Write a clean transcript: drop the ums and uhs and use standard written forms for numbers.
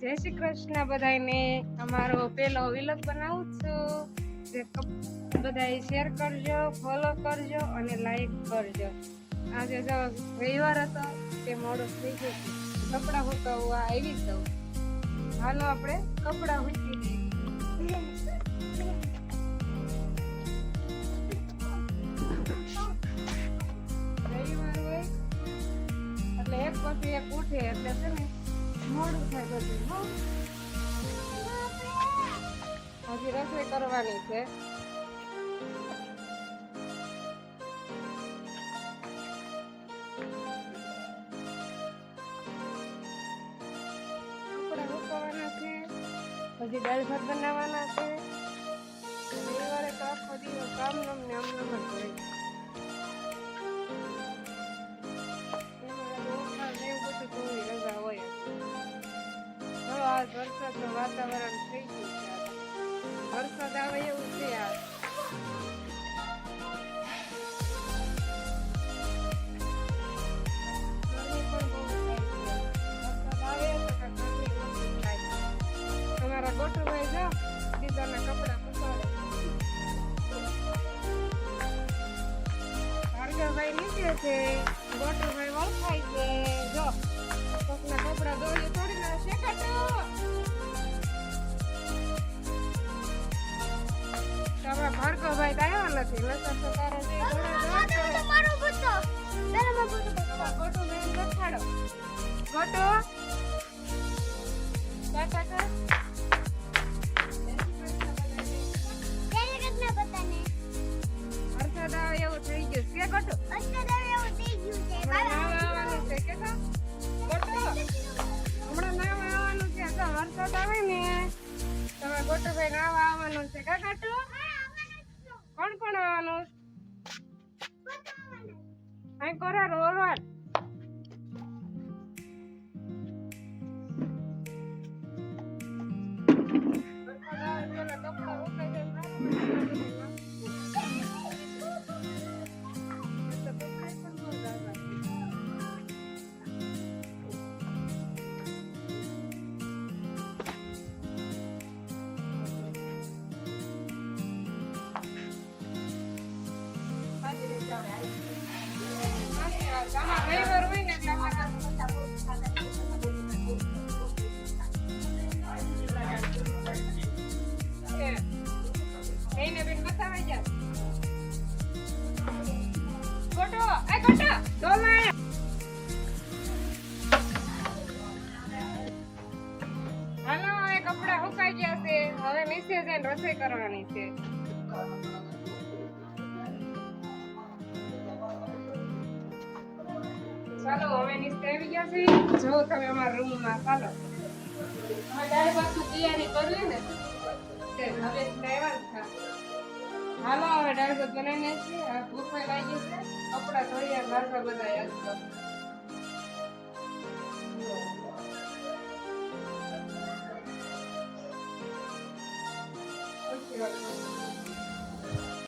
જય શ્રી કૃષ્ણ બધાને. અમારો પેલો વિલોગ બનાવું છું, જે બધાએ શેર કરજો, ફોલો કરજો અને લાઈક કરજો. આજે જો રવિવાર હતો તે મોડું થઈ ગયું, કપડાં હુકવવા આવી દઉં. હાલો આપણે કપડાં મૂકી દઈએ. રવિવાર હોય એટલે એક પછી એક ઉઠે એટલે છે ને મોડું થાય બધું. હજી રસોઈ કરવાની છે. કપડા સુકવવાના છે, હજી દાળ ભાત બનાવવાના છે. રવિવારે તો આખો દિવસ કામ નામ ને આમ નામ જ હોય. રજા હોય. આજ વરસાદનું વાતાવરણ થઈ ગયું છે. વરસાદ આવે એવું છે. આજ તમારા ગોટુભાઈ જો બીજાના કપડા પસાડે. ભાર્ગવભાઈ નીચે છે, ગોટુભાઈ વળખાય છે. જો કોકના કપડા દોરી થોડી ના શેકાતો. તમારા ભાર્ગવભાઈ તો આવ્યા નથી. લસણ તો તારો જે ગોટુભાઈ લખાડો. ગોટુ ટાટા કર. વરસાદ આવે એવું થઈ ગયું છે. ગોટુ આવવાનું છે કે ગોટુ હમણાં નામ આવવાનું છે. તો વરસાદ આવે ને તમે ગોટુભાઈ નાવા આવવાનું છે. કા ગોટુ કોણ કોણ આવવાનું? અહીં કોરા રોલવાર કપડા સુકાઈ ગયા છે. હવે નીચે જઈને રસોઈ કરવાની છે. ચાલો હવે નીચે આવી ગયા છે. જો તમે અમારા રૂમમાં ચાલો અમે દાળ ભાતની તૈયારી કરવી ને તે હવે આવ્યા હતા. હાલો હવે દાળ ભાત બનાવીને છીએ. ભૂખ લાગી છે. કપડા ધોઈએ ઘરમાં બધા યાદ કરો.